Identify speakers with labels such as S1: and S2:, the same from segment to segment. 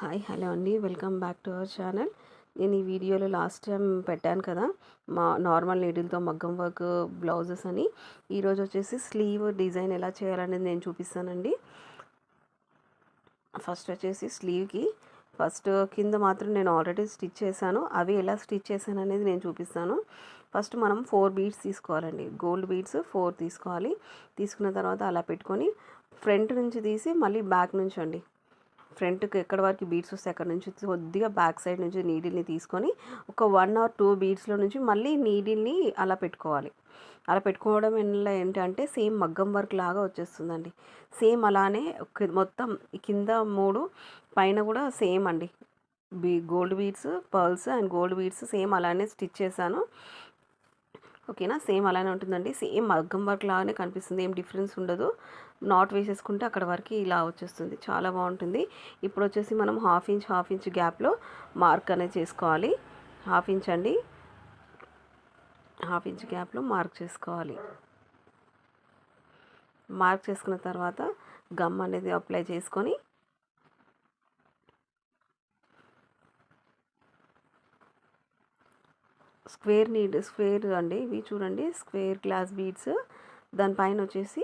S1: Hi hello అండి, welcome back to our channel. నేను ఈ వీడియోలో లాస్ట్ టైం పెట్టాను కదా, మా నార్మల్ నీడిల్తో మగ్గం వర్క్ బ్లౌజెస్ అని. ఈరోజు వచ్చేసి స్లీవ్ డిజైన్ ఎలా చేయాలనేది నేను చూపిస్తానండి. ఫస్ట్ వచ్చేసి స్లీవ్కి కింద మాత్రం నేను ఆల్రెడీ స్టిచ్ చేశాను. అవి ఎలా స్టిచ్ చేశాను అనేది నేను చూపిస్తాను. ఫస్ట్ మనం 4 బీడ్స్ తీసుకోవాలండి. గోల్డ్ బీడ్స్ 4 తీసుకోవాలి. తీసుకున్న తర్వాత అలా పెట్టుకొని ఫ్రంట్ నుంచి తీసి మళ్ళీ బ్యాక్ నుంచి అండి, ఫ్రంట్కి ఎక్కడ వరకు బీడ్స్ వస్తే అక్కడ నుంచి కొద్దిగా బ్యాక్ సైడ్ నుంచి నీడిల్ని తీసుకొని ఒక 1 or 2 బీడ్స్లో నుంచి మళ్ళీ నీడిల్ని అలా పెట్టుకోవాలి. అలా పెట్టుకోవడం వల్ల ఏంటంటే సేమ్ మగ్గం వర్క్ లాగా వచ్చేస్తుందండి. సేమ్ అలానే మొత్తం కింద 3 పైన కూడా సేమ్ అండి. Gold beads, pearls and gold beads same అలానే స్టిచ్ చేశాను. ఓకేనా, సేమ్ అలానే ఉంటుందండి. సేమ్ మగ్గం వర్క్ లాగానే కనిపిస్తుంది, ఏం డిఫరెన్స్ ఉండదు. నాట్ వేసేసుకుంటే అక్కడ వరకు ఇలా వచ్చేస్తుంది, చాలా బాగుంటుంది. ఇప్పుడు వచ్చేసి మనం హాఫ్ ఇంచ్ గ్యాప్లో మార్క్ అనేది చేసుకోవాలి. హాఫ్ ఇంచ్ అండి, హాఫ్ ఇంచ్ గ్యాప్లో మార్క్ చేసుకోవాలి. మార్క్ చేసుకున్న తర్వాత గమ్ అనేది అప్లై చేసుకొని స్క్వేర్ అండి, ఇవి చూడండి స్క్వేర్ గ్లాస్ బీడ్స్. దానిపైన వచ్చేసి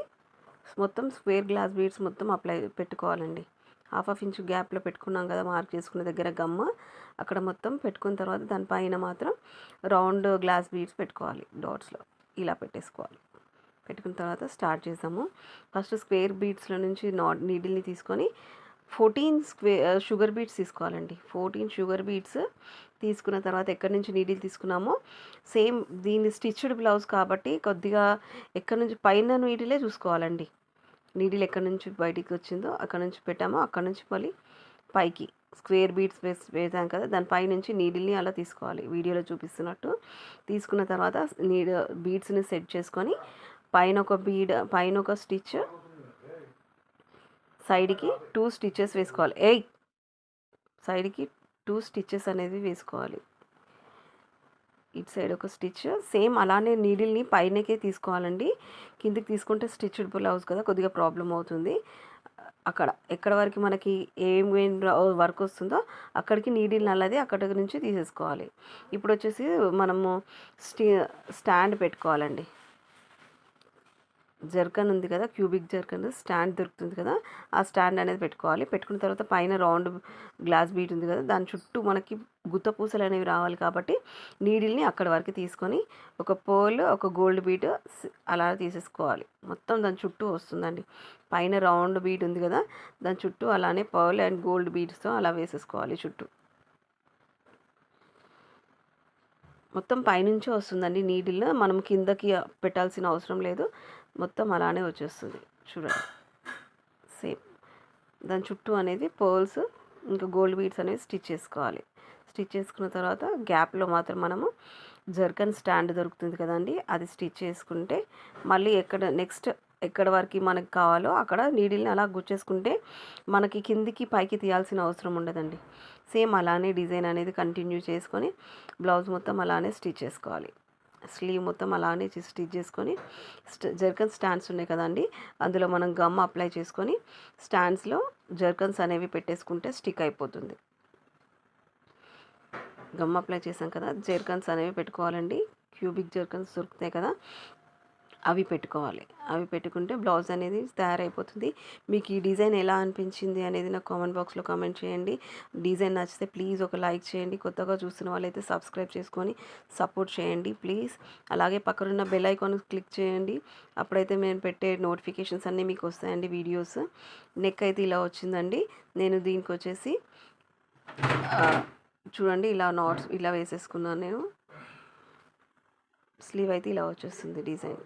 S1: మొత్తం స్క్వేర్ గ్లాస్ బీడ్స్ మొత్తం అప్లై పెట్టుకోవాలండి. హాఫ్ ఇంచ్ గ్యాప్లో పెట్టుకున్నాం కదా మార్క్ చేసుకున్న దగ్గర గమ్, అక్కడ మొత్తం పెట్టుకున్న తర్వాత దానిపైన మాత్రం రౌండ్ గ్లాస్ బీడ్స్ పెట్టుకోవాలి. డాట్స్లో ఇలా పెట్టేసుకోవాలి. పెట్టుకున్న తర్వాత స్టార్ట్ చేసాము. ఫస్ట్ స్క్వేర్ బీడ్స్లో నుంచి నీడిల్ని తీసుకొని 14 షుగర్ బీడ్స్ తీసుకోవాలండి. 14 షుగర్ బీడ్స్ తీసుకున్న తర్వాత ఎక్కడి నుంచి నీడిల్ తీసుకున్నామో సేమ్ దీన్ని స్టిచ్డ్ బ్లౌజ్ కాబట్టి కొద్దిగా ఎక్కడి నుంచి పైన నీడిలే చూసుకోవాలండి. నీడిల్ ఎక్కడి నుంచి బయటికి వచ్చిందో అక్కడ నుంచి పెట్టామో అక్కడ నుంచి మళ్ళీ పైకి స్క్వేర్ బీడ్స్ వేసాం కదా, దానిపై నుంచి నీడిల్ని అలా తీసుకోవాలి వీడియోలో చూపిస్తున్నట్టు. తీసుకున్న తర్వాత బీడ్స్ని సెట్ చేసుకొని పైన ఒక స్టిచ్, సైడ్కి 2 స్టిచెస్ వేసుకోవాలి. సైడ్కి 2 స్టిచెస్ అనేది వేసుకోవాలి. ఇటు సైడ్ ఒక స్టిచ్, సేమ్ అలానే నీడిల్ని పైనకే తీసుకోవాలండి. కిందికి తీసుకుంటే స్టిచ్డ్ బ్లౌజ్ కదా, కొద్దిగా ప్రాబ్లం అవుతుంది. ఎక్కడ వరకు మనకి ఏం వర్క్ వస్తుందో అక్కడికి నీడిల్ని అల్లది అక్కడి నుంచి తీసేసుకోవాలి. ఇప్పుడు వచ్చేసి మనము స్టాండ్ పెట్టుకోవాలండి. జర్కన్ ఉంది కదా, క్యూబిక్ జర్కన్ స్టాండ్ దొరుకుతుంది కదా, ఆ స్టాండ్ అనేది పెట్టుకోవాలి. పెట్టుకున్న తర్వాత పైన రౌండ్ గ్లాస్ బీట్ ఉంది కదా, దాని చుట్టూ మనకి గుత్త పూసలు అనేవి రావాలి కాబట్టి నీడిల్ని అక్కడి వరకు తీసుకొని ఒక పోల్, ఒక గోల్డ్ బీట్ అలా తీసేసుకోవాలి. మొత్తం దాని చుట్టూ వస్తుందండి. పైన రౌండ్ బీట్ ఉంది కదా, దాని చుట్టూ అలానే పర్ల్ అండ్ గోల్డ్ బీడ్స్తో అలా వేసేసుకోవాలి. చుట్టూ మొత్తం పైనుంచే వస్తుందండి నీడిల్, మనం కిందకి పెట్టాల్సిన అవసరం లేదు. మొత్తం అలానే వచ్చేస్తుంది చూడండి. సేమ్ దాని చుట్టూ అనేది పర్ల్స్ ఇంకా గోల్డ్ బీడ్స్ అనేవి స్టిచ్ చేసుకోవాలి. స్టిచ్ చేసుకున్న తర్వాత గ్యాప్లో మాత్రం మనము జర్కన్ స్టాండ్ దొరుకుతుంది కదండి, అది స్టిచ్ చేసుకుంటే మళ్ళీ ఎక్కడ వరకు మనకి కావాలో అక్కడ నీడిల్ని అలా గుచ్చేసుకుంటే మనకి కిందికి పైకి తీయాల్సిన అవసరం ఉండదండి. సేమ్ అలానే డిజైన్ అనేది కంటిన్యూ చేసుకొని బ్లౌజ్ మొత్తం అలానే స్టిచ్ చేసుకోవాలి. స్లీవ్ మొత్తం అలానే స్టిచ్ చేసుకొని జర్కన్ స్టాండ్స్ ఉన్నాయి కదండి, అందులో మనం గమ్ అప్లై చేసుకొని స్టాండ్స్లో జర్కన్స్ అనేవి పెట్టేసుకుంటే స్టిక్ అయిపోతుంది. గమ్ అప్లై చేసాం కదా, జర్కన్స్ అనేవి పెట్టుకోవాలండి. క్యూబిక్ జర్కన్స్ దొరుకుతాయి కదా, అవి పెట్టుకోవాలి. అవి పెట్టుకుంటే బ్లౌజ్ అనేది తయారైపోతుంది. మీకు ఈ డిజైన్ ఎలా అనిపించింది అనేది నాకు కామెంట్ బాక్స్లో కామెంట్ చేయండి. డిజైన్ నచ్చితే ప్లీజ్ ఒక లైక్ చేయండి. కొత్తగా చూస్తున్న వాళ్ళైతే సబ్స్క్రైబ్ చేసుకొని సపోర్ట్ చేయండి ప్లీజ్. అలాగే పక్కనున్న బెల్ ఐకాన్ క్లిక్ చేయండి, అప్పుడైతే నేను పెట్టే నోటిఫికేషన్స్ అన్నీ మీకు వస్తాయండి వీడియోస్. నెక్ అయితే ఇలా వచ్చిందండి. నేను దీనికి వచ్చేసి చూడండి ఇలా నాట్స్ ఇలా వేసేసుకున్నాను నేను. స్లీవ్ అయితే ఇలా వచ్చేస్తుంది డిజైన్.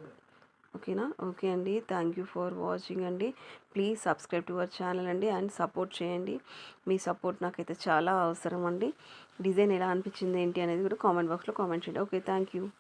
S1: ఓకేనా, ఓకే అండి, థ్యాంక్ యూ ఫర్ వాచింగ్ అండి. Please subscribe to our channel అండి అండ్ సపోర్ట్ చేయండి. మీ సపోర్ట్ నాకైతే చాలా అవసరం అండి. డిజైన్ ఎలా అనిపించింది ఏంటి అనేది కూడా కామెంట్ బాక్స్లో కామెంట్ చేయండి. Okay, thank you.